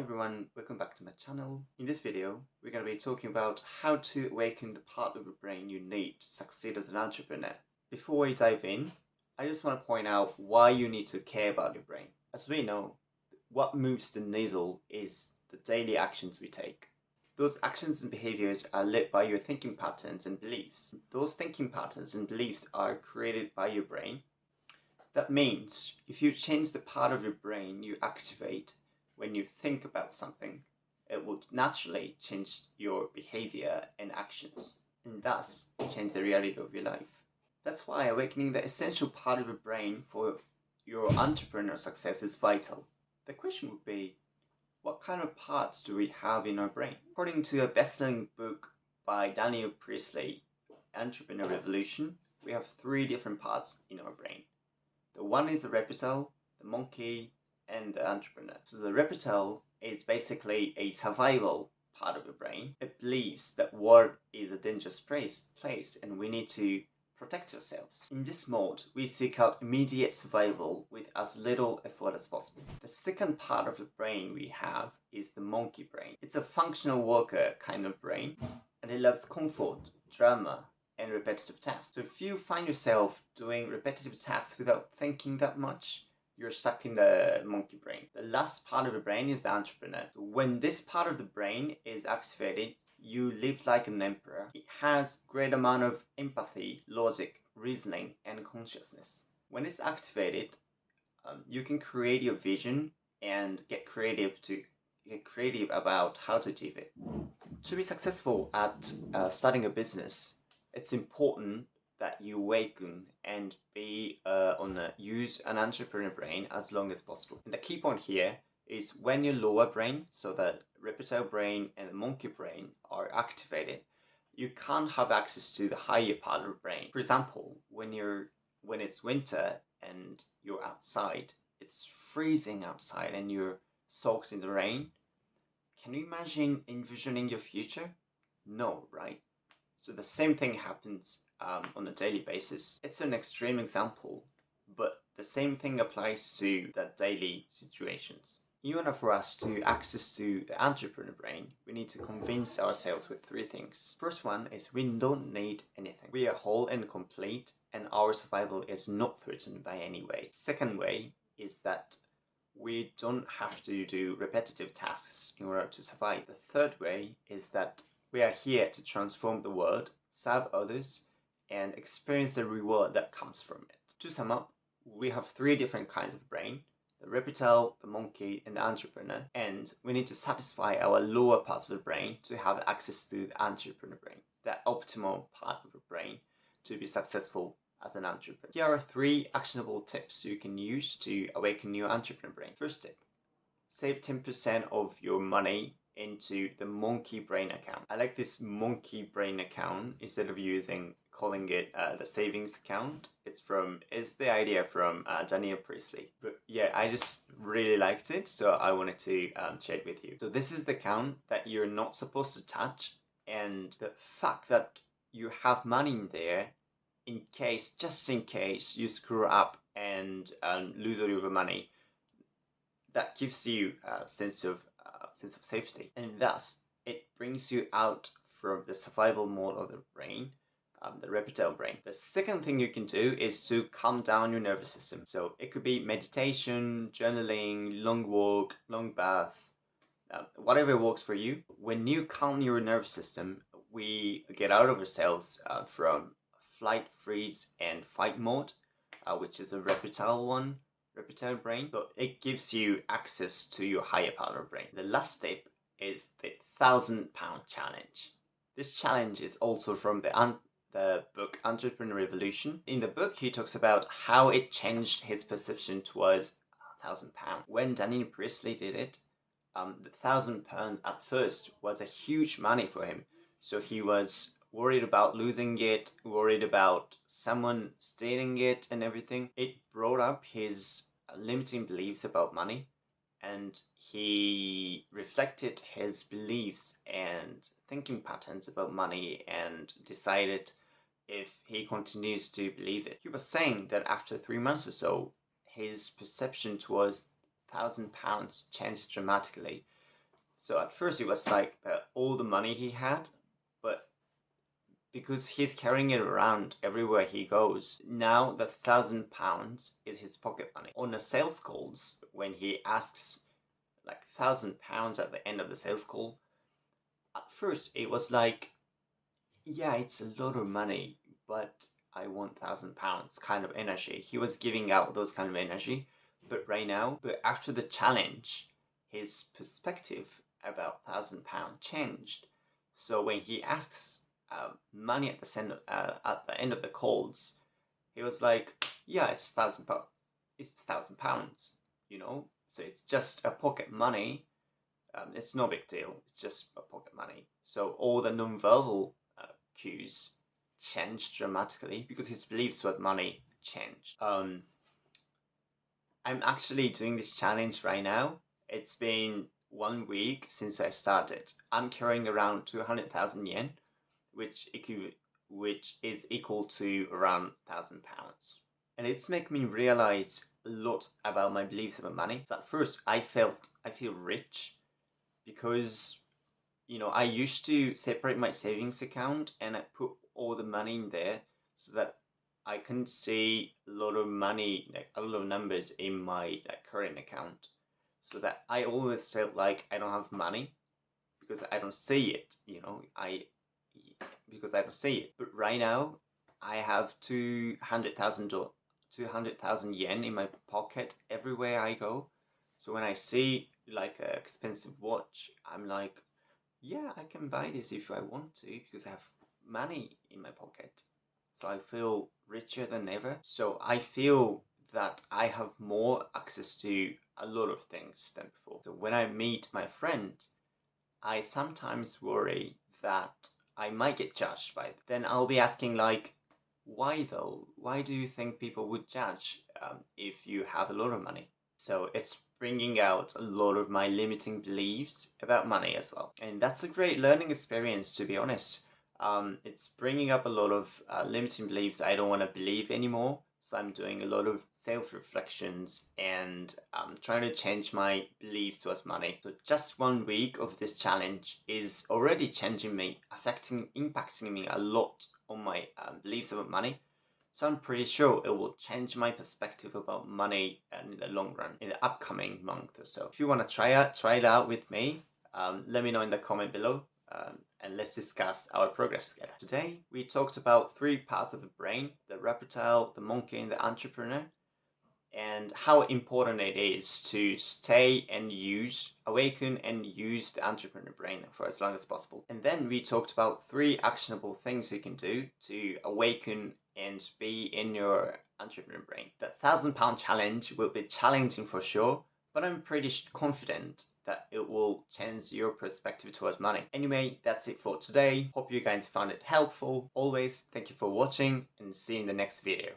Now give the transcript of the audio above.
everyone, welcome back to my channel. In this video, we're going to be talking about how to awaken the part of your brain you need to succeed as an entrepreneur. Before we dive in, I just want to point out why you need to care about your brain. As we know, what moves the needle is the daily actions we take. Those actions and behaviors are led by your thinking patterns and beliefs. Those thinking patterns and beliefs are created by your brain. That means if you change the part of your brain you activate when you think about something, it will naturally change your behavior and actions, and thus change the reality of your life. That's why awakening the essential part of your brain for your entrepreneurial success is vital. The question would be, what kind of parts do we have in our brain? According to a best-selling book by Daniel Priestley, Entrepreneur Revolution, we have 3 different parts in our brain. The one is the reptile, the monkey, and the entrepreneur. So the reptile is basically a survival part of your brain. It believes that war is a dangerous place and we need to protect ourselves. In this mode, we seek out immediate survival with as little effort as possible. The second part of the brain we have is the monkey brain. It's a functional worker kind of brain, and it loves comfort, drama, and repetitive tasks. So if you find yourself doing repetitive tasks without thinking that much, you're stuck in the monkey brain. The last part of the brain is the entrepreneur. So when this part of the brain is activated, you live like an emperor. It has great amount of empathy, logic, reasoning, and consciousness. When it's activated, you can create your vision and get creative about how to achieve it. To be successful at starting a business, it's important that you awaken and use an entrepreneur brain as long as possible. And the key point here is when your lower brain, so the reptile brain and the monkey brain, are activated, you can't have access to the higher part of the brain. For example, when it's winter and you're outside, it's freezing outside and you're soaked in the rain. Can you imagine envisioning your future? No, right? So the same thing happens on a daily basis. It's an extreme example, but the same thing applies to the daily situations. In order for us to access to the entrepreneur brain, we need to convince ourselves with 3 things. First one is we don't need anything. We are whole and complete, and our survival is not threatened by any way. Second way is that we don't have to do repetitive tasks in order to survive. The third way is that we are here to transform the world, serve others, and experience the reward that comes from it. To sum up, we have 3 different kinds of brain: the reptile, the monkey, and the entrepreneur. And we need to satisfy our lower part of the brain to have access to the entrepreneur brain, that optimal part of the brain to be successful as an entrepreneur. Here are 3 actionable tips you can use to awaken your entrepreneur brain. First tip, save 10% of your money into the monkey brain account. I like this monkey brain account instead of calling it the savings account. It's the idea from Daniel Priestley. But yeah, I just really liked it, so I wanted to share it with you. So this is the account that you're not supposed to touch, and the fact that you have money in there just in case you screw up and lose all your money, that gives you a sense of safety, and thus it brings you out from the survival mode of the brain, the reptile brain. The second thing you can do is to calm down your nervous system. So it could be meditation, journaling, long walk, long bath, whatever works for you. When you calm your nervous system, we get out of ourselves from flight, freeze, and fight mode, which is a reptile brain. So it gives you access to your higher part of the brain. The last step is the 1,000-pound challenge. This challenge is also from the book Entrepreneur Revolution. In the book, he talks about how it changed his perception towards 1,000 pounds. When Daniel Priestley did it, the 1,000 pounds at first was a huge money for him. So he was worried about losing it, worried about someone stealing it and everything. It brought up his limiting beliefs about money, and he reflected his beliefs and thinking patterns about money and decided if he continues to believe it. He was saying that after 3 months or so, his perception towards 1,000 pounds changed dramatically. So at first it was like all the money he had, but because he's carrying it around everywhere he goes, now the £1,000 is his pocket money. On the sales calls, when he asks like £1,000 at the end of the sales call, at first it was like, yeah, it's a lot of money, but I want £1,000 kind of energy. He was giving out those kind of energy, but right now, but after the challenge, his perspective about £1,000 changed. So when he asks money at the end of the calls, he was like, "Yeah, it's £1,000. It's £1,000, you know. So it's just a pocket money. It's no big deal. It's just a pocket money." So all the non-verbal cues changed dramatically because his beliefs about money changed. I'm actually doing this challenge right now. It's been 1 week since I started. I'm carrying around 200,000 yen, which is equal to around £1,000. And it's made me realize a lot about my beliefs about money. So at first I feel rich because I used to separate my savings account and I put all the money in there so that I can see a lot of money, like a lot of numbers in my current account, so that I always felt like I don't have money because I don't see it. Because I don't see it. But right now, I have 200,000 yen in my pocket everywhere I go. So when I see like an expensive watch, I'm like, yeah, I can buy this if I want to because I have money in my pocket. So I feel richer than ever. So I feel that I have more access to a lot of things than before. So when I meet my friend, I sometimes worry that I might get judged by it. Then I'll be asking like, why though? Why do you think people would judge if you have a lot of money? So it's bringing out a lot of my limiting beliefs about money as well. And that's a great learning experience, to be honest. It's bringing up a lot of limiting beliefs I don't want to believe anymore. So I'm doing a lot of self-reflections and trying to change my beliefs towards money. So just 1 week of this challenge is already changing me, impacting me a lot on my beliefs about money. So I'm pretty sure it will change my perspective about money in the long run, in the upcoming month or so. If you want to try it out with me, let me know in the comment below. And let's discuss our progress together. Today, we talked about 3 parts of the brain: the reptile, the monkey, and the entrepreneur, and how important it is to stay and awaken and use the entrepreneur brain for as long as possible. And then we talked about 3 actionable things you can do to awaken and be in your entrepreneur brain. The £1,000 challenge will be challenging for sure, but I'm pretty confident that it will change your perspective towards money. Anyway, that's it for today. Hope you guys found it helpful. Always, thank you for watching and see you in the next video.